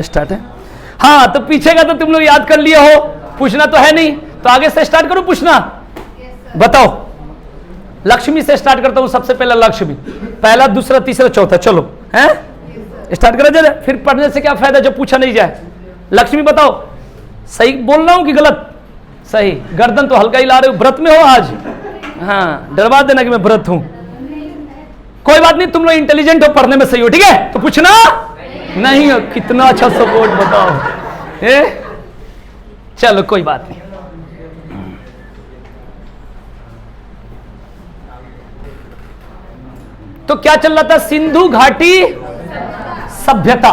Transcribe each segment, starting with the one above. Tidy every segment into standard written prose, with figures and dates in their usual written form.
Start है। हाँ, तो पीछे का तो तुम लोग याद कर लिए हो, पूछना तो है नहीं, तो आगे से स्टार्ट करो पूछना। बताओ, लक्ष्मी से स्टार्ट करता हूं। सबसे पहला लक्ष्मी, पहला दूसरा तीसरा चौथा, चलो हैं स्टार्ट करो जरा। फिर पढ़ने से क्या फायदा जो पूछा नहीं जाए। लक्ष्मी बताओ, सही बोल रहा हूं कि गलत? सही। गर्दन तो हल्का ही ला रहे हो, व्रत में हो आज? हाँ, डरवा देना कि मैं व्रत हूं। कोई बात नहीं, तुम लोग इंटेलिजेंट हो, पढ़ने में सही हो, ठीक है? तो पूछना नहीं हो। कितना अच्छा सपोर्ट, बताओ। चलो कोई बात नहीं। तो क्या चल रहा था? सिंधु घाटी सभ्यता।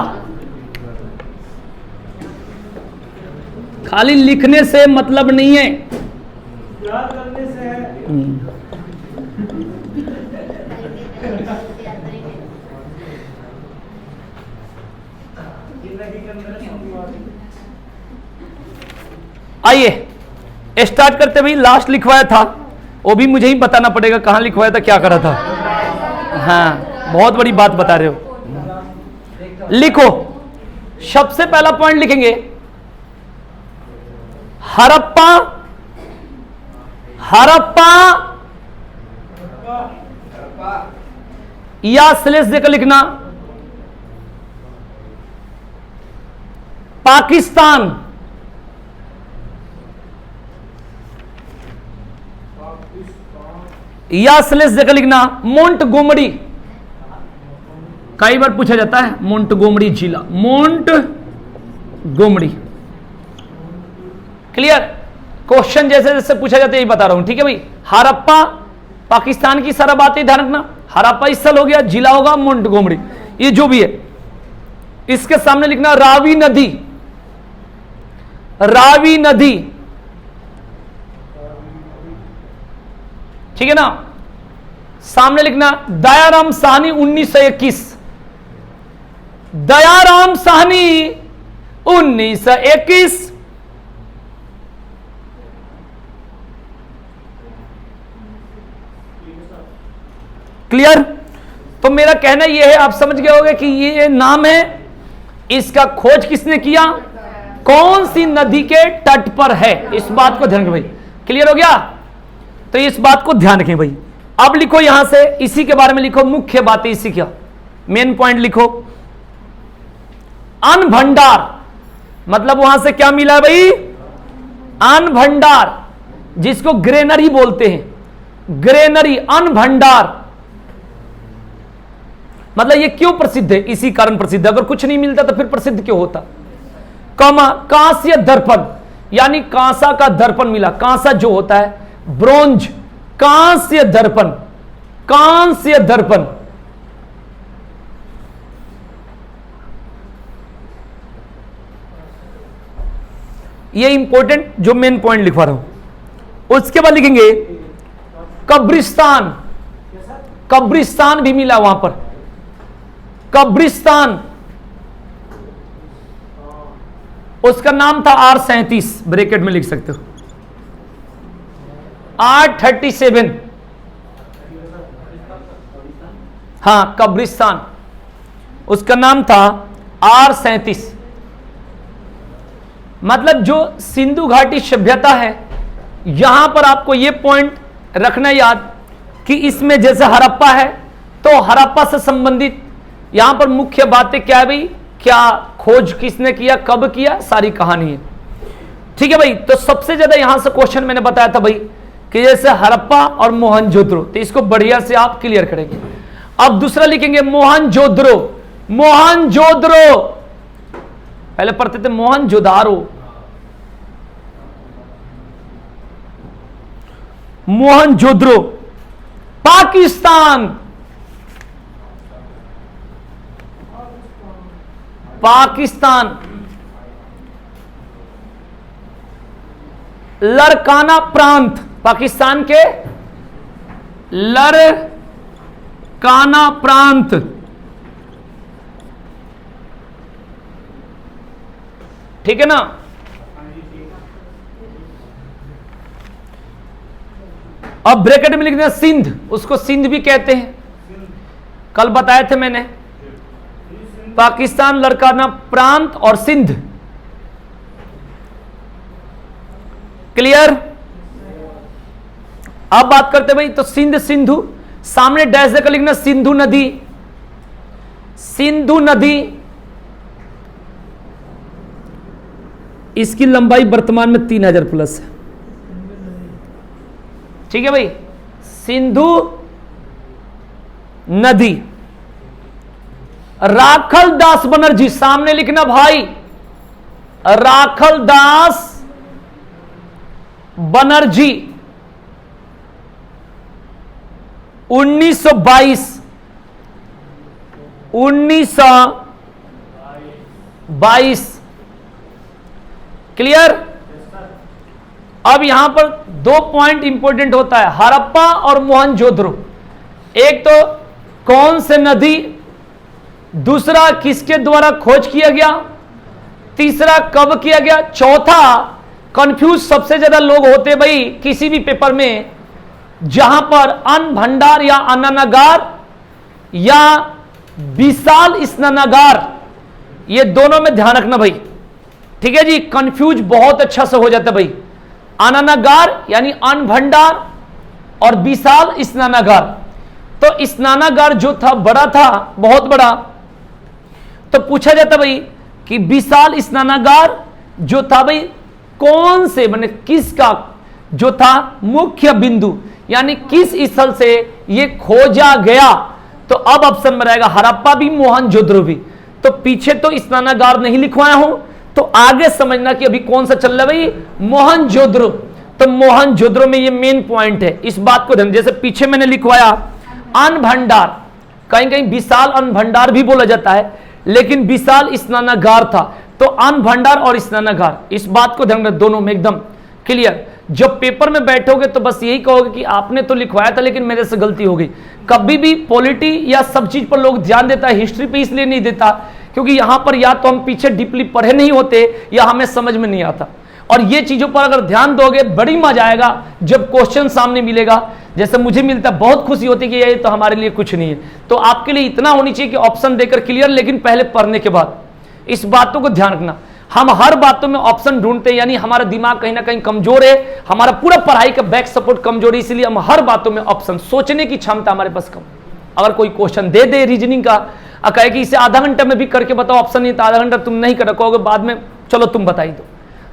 खाली लिखने से मतलब नहीं है, याद करने से है। आइए स्टार्ट करते। भाई लास्ट लिखवाया था, वो भी मुझे ही बताना पड़ेगा कहां लिखवाया था, क्या करा था। हाँ, बहुत बड़ी बात बता रहे हो। लिखो, सबसे पहला पॉइंट लिखेंगे हड़प्पा। हड़प्पा या स्लेश देकर लिखना पाकिस्तान। या स्लेश देकर लिखना मोंटगोमरी। कई बार पूछा जाता है मोंटगोमरी जिला, मोंटगोमरी। क्लियर? क्वेश्चन जैसे जैसे पूछा जाता है यही बता रहा हूं, ठीक है भाई। हड़प्पा पाकिस्तान की सारा बातें ध्यान रखना। हड़प्पा स्थल हो गया, जिला होगा मोंटगोमरी, ये जो भी है। इसके सामने लिखना रावी नदी। रावी नदी, ठीक है ना? सामने लिखना दयाराम साहनी 1921। दयाराम साहनी 1921। क्लियर? तो मेरा कहना यह है, आप समझ गए होंगे कि ये नाम है, इसका खोज किसने किया, कौन सी नदी के तट पर है, इस बात को ध्यान रखें भाई। क्लियर हो गया? तो इस बात को ध्यान रखें भाई। अब लिखो यहां से, इसी के बारे में लिखो, मुख्य बातें इसी का मेन पॉइंट लिखो। अन्न भंडार, मतलब वहां से क्या मिला है भाई? अन्न भंडार, जिसको ग्रेनरी बोलते हैं। ग्रेनरी, अन्न भंडार, मतलब ये क्यों प्रसिद्ध है? इसी कारण प्रसिद्ध है। अगर कुछ नहीं मिलता तो फिर प्रसिद्ध क्यों होता? कांस्य दर्पण, यानी कांसा का दर्पण मिला। कांसा जो होता है ब्रोंज, कांस्य दर्पण। कांस्य दर्पण, ये इंपॉर्टेंट जो मेन पॉइंट लिखवा रहा हूं। उसके बाद लिखेंगे कब्रिस्तान। कब्रिस्तान भी मिला वहां पर। कब्रिस्तान, उसका नाम था R37, ब्रैकेट में लिख सकते हो R37। हाँ, कब्रिस्तान, उसका नाम था R37। मतलब जो सिंधु घाटी सभ्यता है, यहां पर आपको यह पॉइंट रखना याद कि इसमें जैसे हड़प्पा है, तो हड़प्पा से संबंधित यहां पर मुख्य बातें क्या है भाई? क्या खोज किसने किया, कब किया, सारी कहानी है, ठीक है भाई। तो सबसे ज्यादा यहां से क्वेश्चन मैंने बताया था भाई कि जैसे हड़प्पा और मोहनजोदड़ो, तो इसको बढ़िया से आप क्लियर करेंगे। अब दूसरा लिखेंगे मोहनजोदड़ो। मोहनजोदड़ो, पहले पढ़ते थे मोहनजोदारो। मोहनजोदड़ो पाकिस्तान। पाकिस्तान, लरकाना प्रांत, पाकिस्तान के लरकाना प्रांत। ठीक है ना? अब ब्रैकेट में लिख देना सिंध, उसको सिंध भी कहते हैं, कल बताए थे मैंने। पाकिस्तान, लड़काना प्रांत और सिंध। क्लियर? अब बात करते भाई, तो सिंध सिंधु, सामने डैश देकर लिखना सिंधु नदी। सिंधु नदी, इसकी लंबाई वर्तमान में 3000 प्लस है। ठीक है भाई, सिंधु नदी। राखल दास बनर्जी, सामने लिखना भाई, राखल दास बनर्जी 1922। क्लियर? अब यहां पर 2 पॉइंट इंपॉर्टेंट होता है, हड़प्पा और मोहनजोदड़ो। एक तो कौन से नदी, दूसरा किसके द्वारा खोज किया गया, तीसरा कब किया गया, चौथा कंफ्यूज सबसे ज्यादा लोग होते भाई किसी भी पेपर में, जहां पर अन्न भंडार या अन्नागार या विशाल स्नानागार, ये दोनों में ध्यान रखना भाई। ठीक है जी, कंफ्यूज बहुत अच्छा से हो जाता है भाई। अन्नागार यानी अन्न भंडार और विशाल स्नानागार। तो स्नानागार जो था बड़ा था, बहुत बड़ा, तो पूछा जाता भाई कि विशाल स्नानागार जो था भाई कौन से, माने किसका जो था मुख्य बिंदु, यानी किस स्थल से ये खोजा गया। तो अब ऑप्शन में रहेगा हड़प्पा भी, मोहनजोदड़ो भी। तो पीछे तो स्नानागार नहीं लिखवाया हूं, तो आगे समझना कि अभी कौन सा चल रहा है भाई, मोहनजोदड़ो। तो मोहनजोदड़ो में ये मेन पॉइंट है, इस बात को ध्यान। जैसे पीछे मैंने लिखवाया अन्न भंडार, कहीं कहीं विशाल अन्न भंडार भी बोला जाता है, लेकिन विशाल स्नानागार था। तो अन्न भंडार और स्नानागार, इस बात को ध्यान रख, दोनों में एकदम क्लियर। जब पेपर में बैठोगे तो बस यही कहोगे कि आपने तो लिखवाया था लेकिन मेरे से गलती हो गई। कभी भी पॉलिटी या सब चीज पर लोग ध्यान देता है, हिस्ट्री पे इसलिए नहीं देता क्योंकि यहां पर या तो हम पीछे डीपली पढ़े नहीं होते या हमें समझ में नहीं आता। और ये चीजों पर अगर ध्यान दोगे बड़ी मजा आएगा जब क्वेश्चन सामने मिलेगा। जैसे मुझे मिलता है, बहुत खुशी होती है कि ये तो हमारे लिए कुछ नहीं है। तो आपके लिए इतना होनी चाहिए कि ऑप्शन देकर क्लियर, लेकिन पहले पढ़ने के बाद इस बातों को ध्यान रखना। हम हर बातों में ऑप्शन ढूंढते हैं, यानी हमारा दिमाग कहीं ना कहीं कमजोर है, हमारा पूरा पढ़ाई का बैक सपोर्ट कमजोर है, इसलिए हम हर बातों में ऑप्शन, सोचने की क्षमता हमारे पास कम। अगर कोई क्वेश्चन दे दे रीजनिंग का, कहे कि इसे आधा घंटा में भी करके बताओ, ऑप्शन नहीं तो आधा घंटा तुम नहीं कर कहोगे, बाद में चलो तुम बताई दो।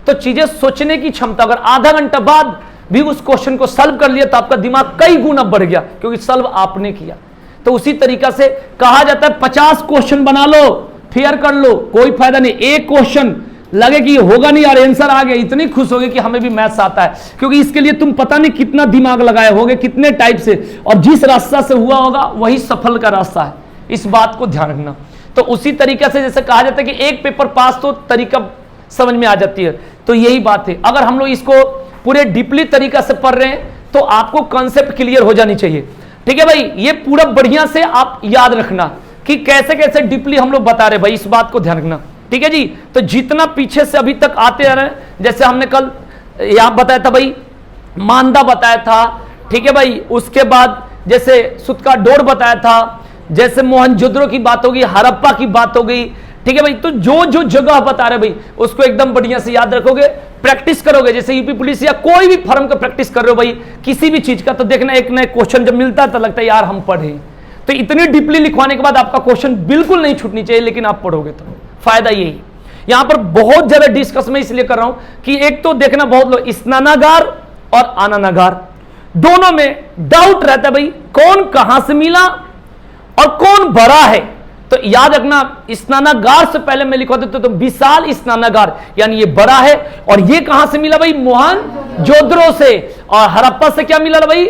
तो चीजें सोचने की क्षमता, अगर आधा घंटा बाद भी उस क्वेश्चन को सॉल्व कर लिया तो आपका दिमाग कई गुना बढ़ गया, क्योंकि सॉल्व आपने किया। तो उसी तरीका से कहा जाता है 50 क्वेश्चन बना लो, फेयर कर लो, कोई फायदा नहीं। एक क्वेश्चन लगे कि होगा नहीं और आंसर आ गया, इतनी खुश होगे कि हमें भी मैथ्स आता है, क्योंकि इसके लिए तुम पता नहीं कितना दिमाग लगाए होगे, कितने टाइप से, और जिस रास्ता से हुआ होगा वही सफल का रास्ता है। इस बात को ध्यान रखना। तो उसी तरीके से जैसे कहा जाता है कि एक पेपर पास तो तरीका समझ में आ जाती है, तो यही बात है। अगर हम लोग इसको पूरे डीपली तरीका से पढ़ रहे हैं तो आपको कॉन्सेप्ट क्लियर हो जानी चाहिए। ठीक है भाई, ये पूरा बढ़िया से आप याद रखना कि कैसे कैसे डीपली हम लोग बता रहे भाई, इस बात को ध्यान रखना। ठीक है जी, तो जितना पीछे से अभी तक आते आ रहे हैं, जैसे हमने कल यहां बताया था भाई, मांदा बताया था, ठीक है भाई, उसके बाद जैसे सुतका डोर बताया था, जैसे मोहनजोदड़ो की बात होगी, हड़प्पा की बात हो गई। ठीक है भाई, तो जो जो जगह बता रहे भाई उसको एकदम बढ़िया से याद रखोगे, प्रैक्टिस करोगे। जैसे यूपी पुलिस या कोई भी फर्म का प्रैक्टिस कर रहे हो भाई, किसी भी चीज का, तो देखना एक नया क्वेश्चन जब मिलता है तो लगता है यार हम पढ़े। तो इतनी डीपली लिखवाने के बाद आपका क्वेश्चन बिल्कुल नहीं छूटनी चाहिए, लेकिन आप पढ़ोगे तो फायदा यही। यहां पर बहुत ज्यादा डिस्कस मैं इसलिए कर रहा हूं कि एक तो देखना बहुत लोग स्नानागार और अन्नागार दोनों में डाउट रहता है भाई, कौन कहां से मिला और कौन बड़ा है। तो याद रखना, स्नानागार से पहले मैं लिखवा देता तो विशाल स्नानागार, यानी ये बड़ा है। और ये कहां से मिला भाई, मोहनजोदड़ो से। और हड़प्पा से क्या मिला भाई,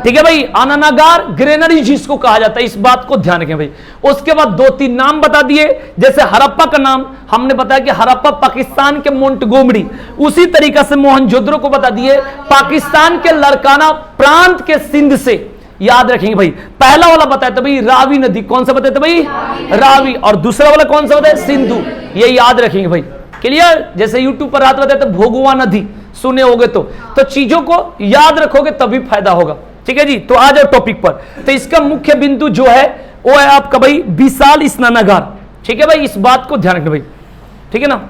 ठीक है भाई, अन्नागार ग्रेनरी जिसको कहा जाता है, इस बात को ध्यान रखें भाई। उसके बाद 2-3 नाम बता दिए, जैसे हड़प्पा का नाम हमने बताया कि हड़प्पा पाकिस्तान के मोंटगोमरी, उसी तरीका से मोहनजोदड़ो को बता दिए पाकिस्तान के लड़काना प्रांत के सिंध से। याद रखेंगे भाई, पहला वाला बताया था भाई रावी नदी, कौन सा बताया था भाई, रावी। और दूसरा वाला कौन सा बताया, सिंधु। ये याद रखेंगे भाई, क्लियर। जैसे यूट्यूब पर रात बताया था भोगवा नदी, सुने होगे तो चीजों को याद रखोगे तभी फायदा होगा। ठीक है जी, तो आ जाओ टॉपिक पर। तो इसका मुख्य बिंदु जो है वो है आपका भाई विशाल स्नानागार। ठीक है भाई, इस बात को ध्यान रखना भाई, ठीक है ना।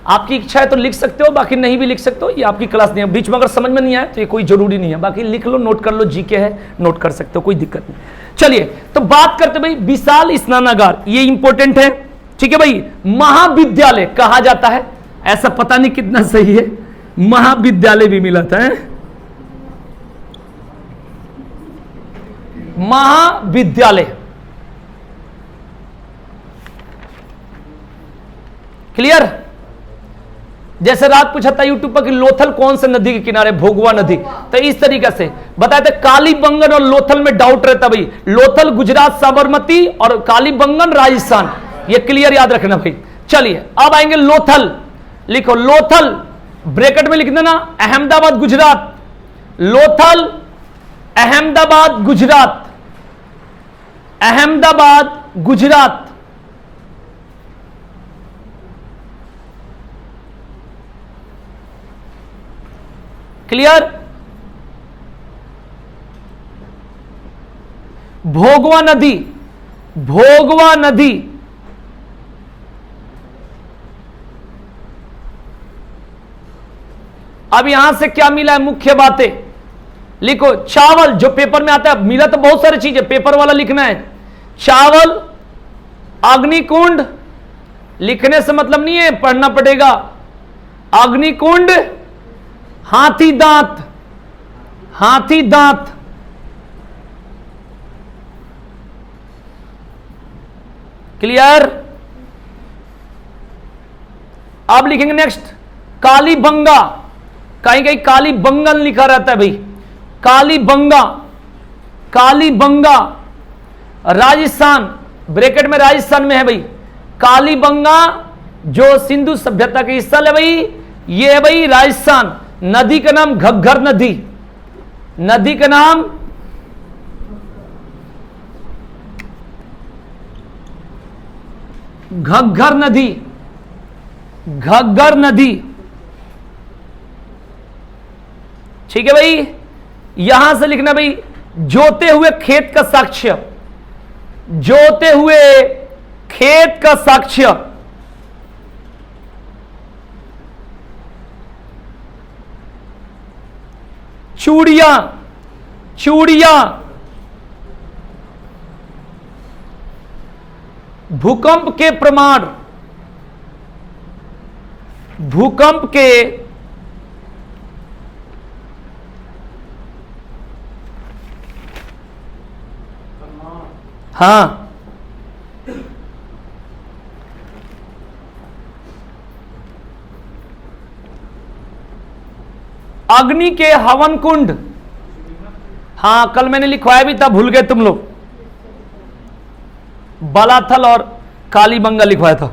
आपकी इच्छा है तो लिख सकते हो, बाकी नहीं भी लिख सकते हो, ये आपकी क्लास नहीं है। बीच में अगर समझ में नहीं आए तो ये कोई जरूरी नहीं है, बाकी लिख लो, नोट कर लो, जीके है नोट कर सकते हो, कोई दिक्कत नहीं। चलिए तो बात करते भाई विशाल स्नानागार, ये इंपॉर्टेंट है, ठीक है भाई। महाविद्यालय कहा जाता है, ऐसा पता नहीं कितना सही है, महाविद्यालय भी मिला था है? महाविद्यालय, क्लियर। जैसे रात पूछा था यूट्यूब पर कि लोथल कौन से नदी के किनारे, भोगवा नदी, तो इस तरीके से बताए थे। कालीबंगन और लोथल में डाउट रहता भाई, लोथल गुजरात साबरमती और कालीबंगन राजस्थान, ये क्लियर याद रखना भाई। चलिए अब आएंगे लोथल, लिखो लोथल, ब्रैकेट में लिख देना अहमदाबाद गुजरात, लोथल अहमदाबाद गुजरात, अहमदाबाद गुजरात। क्लियर। भोगवा नदी, भोगवा नदी, अब यहां से क्या मिला है, मुख्य बातें लिखो। चावल, जो पेपर में आता है, मिला तो बहुत सारी चीजें, पेपर वाला लिखना है। चावल, अग्निकुंड, लिखने से मतलब नहीं है, पढ़ना पड़ेगा। अग्निकुंड, हाथी दांत, हाथी दांत, क्लियर। अब लिखेंगे नेक्स्ट कालीबंगा, कहीं कहीं कालीबंगन लिखा रहता है भाई, कालीबंगा, कालीबंगा राजस्थान, ब्रैकेट में राजस्थान में है भाई। कालीबंगा जो सिंधु सभ्यता के हिस्सा है भाई, ये है भाई राजस्थान। नदी का नाम घग्गर नदी, नदी का नाम घग्गर नदी, घग्गर नदी, ठीक है भाई। यहां से लिखना भाई जोते हुए खेत का साक्ष्य, जोते हुए खेत का साक्ष्य, चूड़ियां, चूड़ियां, भूकंप के प्रमाण, भूकंप के हाँ, अग्नि के हवन कुंड, हाँ कल मैंने लिखवाया भी था, भूल गए तुम लोग, बलाथल और कालीबंगा लिखवाया था।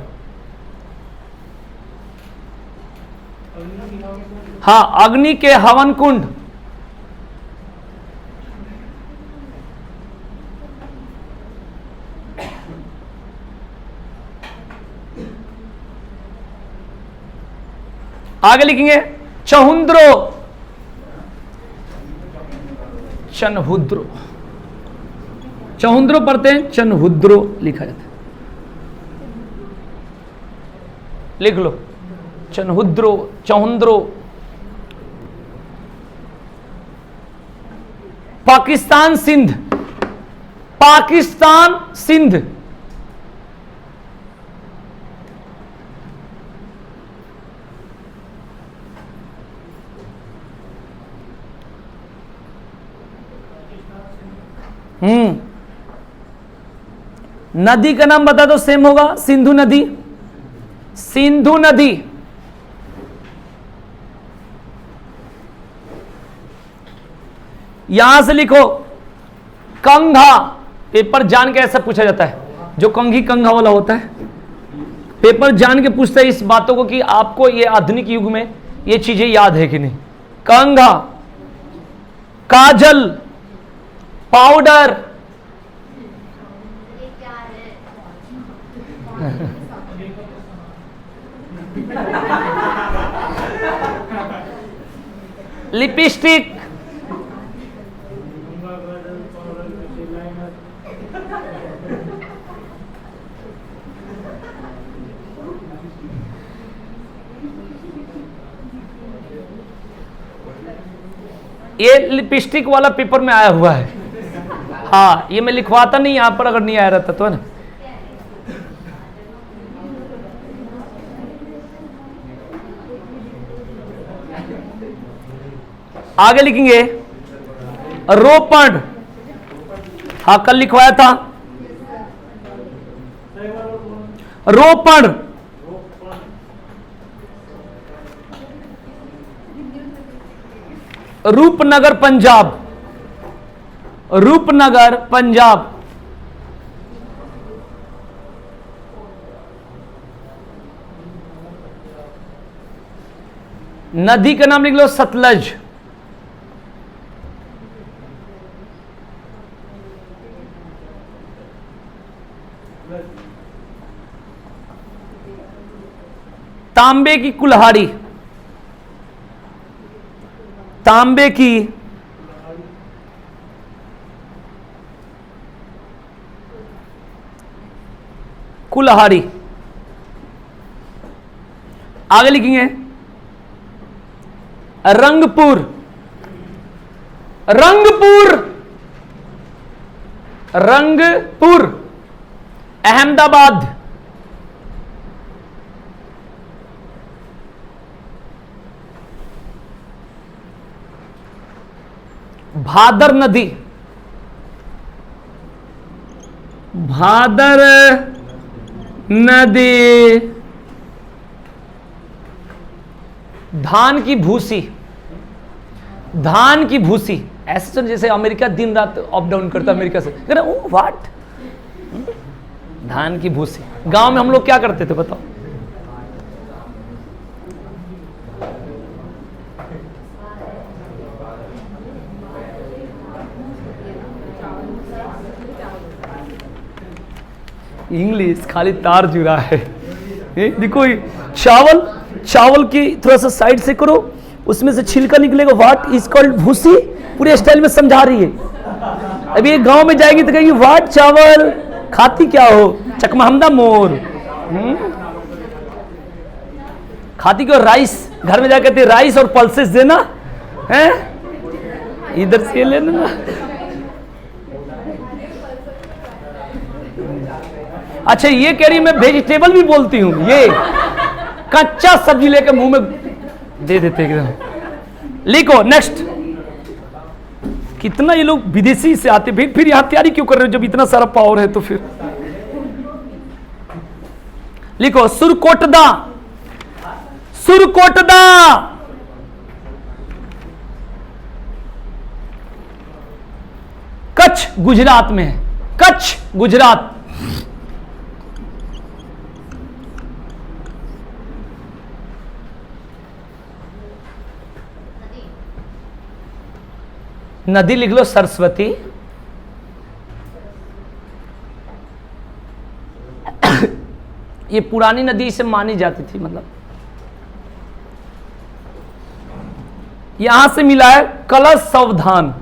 हाँ, अग्नि के हवन कुंड, आगे लिखेंगे चहुंद्रो, चनहुद्रो, चहुंद्रो पढ़ते हैं, चनहुद्रो लिखा जाता है, लिख लो चनहुद्रो, चहुंद्रो। पाकिस्तान सिंध, पाकिस्तान सिंध, नदी का नाम बता दो, सेम होगा, सिंधु नदी, सिंधु नदी। यहां से लिखो कंघा, पेपर जान के ऐसा पूछा जाता है, जो कंघी कंघा वाला होता है, पेपर जान के पूछता है इस बातों को कि आपको ये आधुनिक युग में ये चीजें याद है कि नहीं। कंघा, काजल, पाउडर, लिपस्टिक, ये लिपस्टिक वाला पेपर में आया हुआ है। हाँ, ये मैं लिखवाता नहीं यहां पर अगर नहीं आया रहता तो, है ना। आगे लिखेंगे रोपण। हाँ, कल लिखवाया था रोपण। रूपनगर पंजाब, रूपनगर पंजाब। नदी का नाम लिख लो सतलज। तांबे की कुल्हाड़ी, तांबे की कुल्हाड़ी। आगे लिखेंगे रंगपुर, रंगपुर, रंगपुर। अहमदाबाद, भादर नदी, भादर नदी। धान की भूसी, धान की भूसी। ऐसे तो जैसे अमेरिका दिन रात अप डाउन करता है अमेरिका से, ओ व्हाट, धान की भूसी। गांव में हम लोग क्या करते थे बताओ? इंग्लिश खाली तार जुड़ा है। देखो चावल, चावल की थोड़ा सा साइड से करो, उसमें से छिलका निकलेगा। व्हाट इज कॉल्ड भूसी, पूरे स्टाइल में समझा रही है। अभी एक गांव में जाएगी तो कहेगी व्हाट चावल, खाती क्या हो? चकमहमदा मोर। खाती क्यों? राइस। घर में जाकर कहते राइस और पल्सेस देना है, इधर से लेना ना। अच्छा, ये कह रही मैं वेजिटेबल भी बोलती हूं। ये कच्चा सब्जी लेकर मुंह में दे देते एकदम। लिखो नेक्स्ट। कितना ये लोग विदेशी से आते, फिर यहां तैयारी क्यों कर रहे हो जब इतना सारा पावर है? तो फिर लिखो सुरकोटदा, सुरकोटदा। कच्छ गुजरात में है, कच्छ गुजरात। नदी लिख लो सरस्वती। ये पुरानी नदी से मानी जाती थी, मतलब यहां से मिला है कलश सावधान।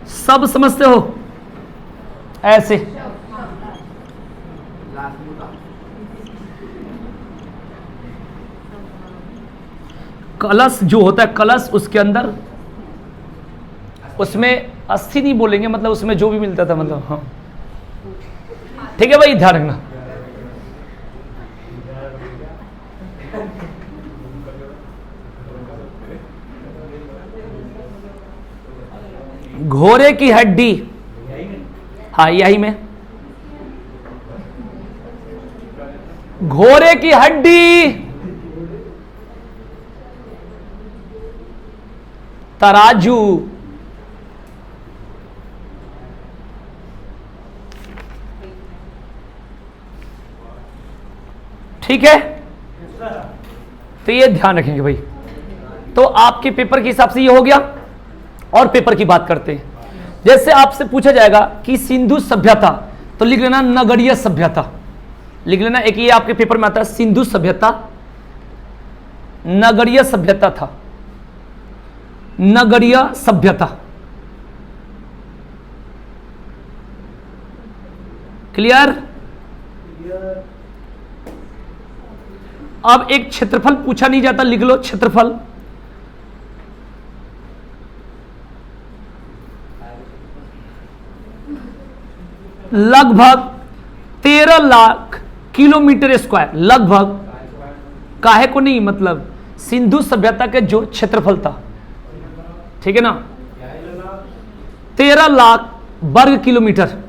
सब समझते हो? ऐसे कलश जो होता है, कलश, उसके अंदर, उसमें अस्थि नहीं बोलेंगे, मतलब उसमें जो भी मिलता था, मतलब। हाँ ठीक है भाई, ध्यान रखना। घोड़े की हड्डी, हाँ यही में, घोड़े की हड्डी। तराजू, ठीक है। तो ये ध्यान रखेंगे भाई। तो आपके पेपर के हिसाब से ये हो गया। और पेपर की बात करते हैं। जैसे आपसे पूछा जाएगा कि सिंधु सभ्यता, तो लिख लेना नगरीय सभ्यता। लिख लेना, एक ये आपके पेपर में आता है सिंधु सभ्यता, नगरीय सभ्यता था, नगरीय सभ्यता। क्लियर? अब एक क्षेत्रफल पूछा नहीं जाता, लिख लो क्षेत्रफल। लगभग 13 लाख किलोमीटर स्क्वायर, लगभग, काहे को नहीं, मतलब सिंधु सभ्यता के जो क्षेत्रफल था, ठीक है ना, 13 लाख वर्ग किलोमीटर।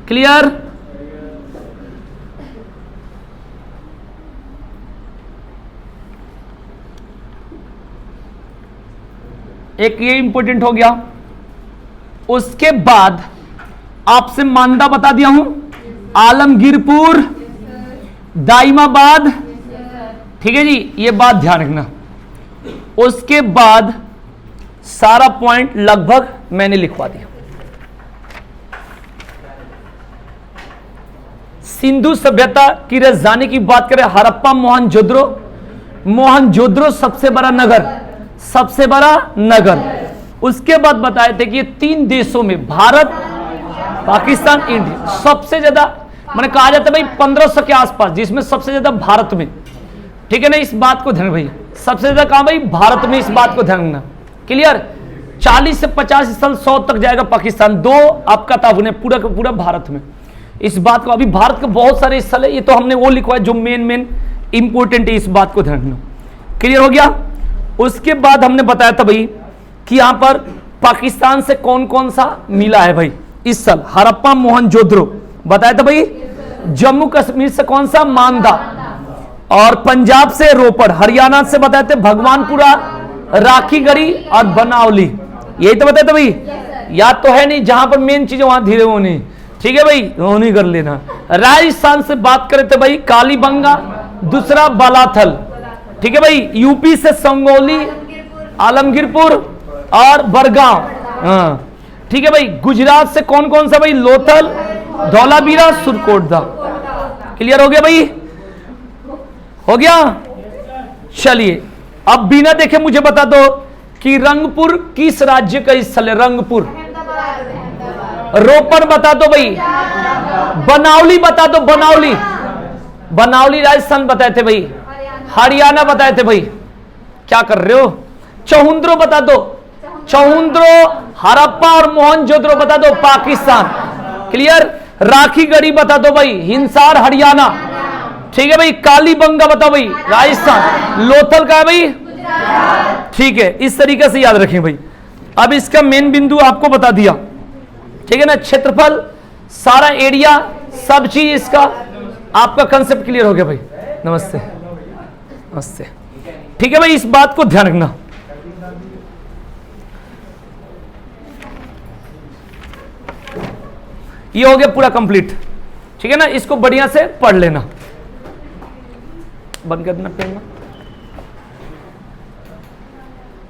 क्लियर? एक ये इंपॉर्टेंट हो गया। उसके बाद आपसे मानदा बता दिया हूं, आलमगीरपुर, दाइमाबाद, ठीक है जी, ये बात ध्यान रखना। उसके बाद सारा पॉइंट लगभग मैंने लिखवा दिया। सिंधु सभ्यता की राजधानी की बात करें, हड़प्पा, मोहनजोदड़ो। मोहनजोदड़ो सबसे बड़ा नगर, सबसे बड़ा नगर। उसके बाद बताए थे कि ये 3 देशों में, भारत, पाकिस्तान, इंडिया, सबसे ज्यादा मैंने कहा जाता है भाई 1500 के आसपास, जिसमें सबसे ज्यादा भारत में, ठीक है ना, इस बात को ध्यान भाई, सबसे ज्यादा कहा भाई भारत में, इस बात को ध्यान रखना। क्लियर? 40 से 50 स्थल, 100 तक जाएगा पाकिस्तान, 2 आपका ताबुन है पूरा का पूरा भारत में। इस बात को, अभी भारत के बहुत सारे स्थल है, ये तो हमने वो लिखवाया जो मेन इंपोर्टेंट है, इस बात को ध्यान रखना। क्लियर हो गया? उसके बाद हमने बताया था भाई कि यहां पर पाकिस्तान से कौन कौन सा मिला है भाई इस साल, हड़प्पा, मोहनजोदड़ो बताया था भाई, जम्मू कश्मीर से कौन सा, मांदा, और पंजाब से रोपड़, हरियाणा से बताए थे भगवानपुरा, राखीगढ़ी और बनावली, यही तो बताया था भाई। याद तो है नहीं, जहां पर मेन चीज वहां धीरे होनी, ठीक है भाई, वो नहीं कर लेना। राजस्थान से बात करे थे भाई कालीबंगा, दूसरा बालाथल, ठीक है भाई। यूपी से संगोली, आलमगीरपुर और बरगांव, हाँ ठीक है भाई। गुजरात से कौन कौन सा भाई, लोथल, धौलावीरा, सुरकोटदा। क्लियर हो गया भाई? हो गया? चलिए अब बिना देखे मुझे बता दो कि रंगपुर किस राज्य का स्थल है, रंगपुर। रोपड़ बता दो भाई, बनावली बता दो, बनावली, बनावली राजस्थान बताए थे भाई, हरियाणा बताए थे भाई, क्या कर रहे हो। चहुंद्रो बता दो, चहुंद्रो, हड़प्पा और मोहनजोदड़ो बता दो, पाकिस्तान। क्लियर? राखीगढ़ी बता दो भाई, हिंसार, हरियाणा, ठीक है भाई। कालीबंगा बताओ भाई, राजस्थान। लोथल का है भाई, ठीक है, इस तरीके से याद रखें भाई। अब इसका मेन बिंदु आपको बता दिया, ठीक है ना, क्षेत्रफल, सारा एरिया, सब चीज, इसका आपका कंसेप्ट क्लियर हो गया भाई। नमस्ते, नमस्ते, ठीक है भाई, इस बात को ध्यान रखना। ये हो गया पूरा कंप्लीट, ठीक है ना, इसको बढ़िया से पढ़ लेना। बंद कर देना पेन में।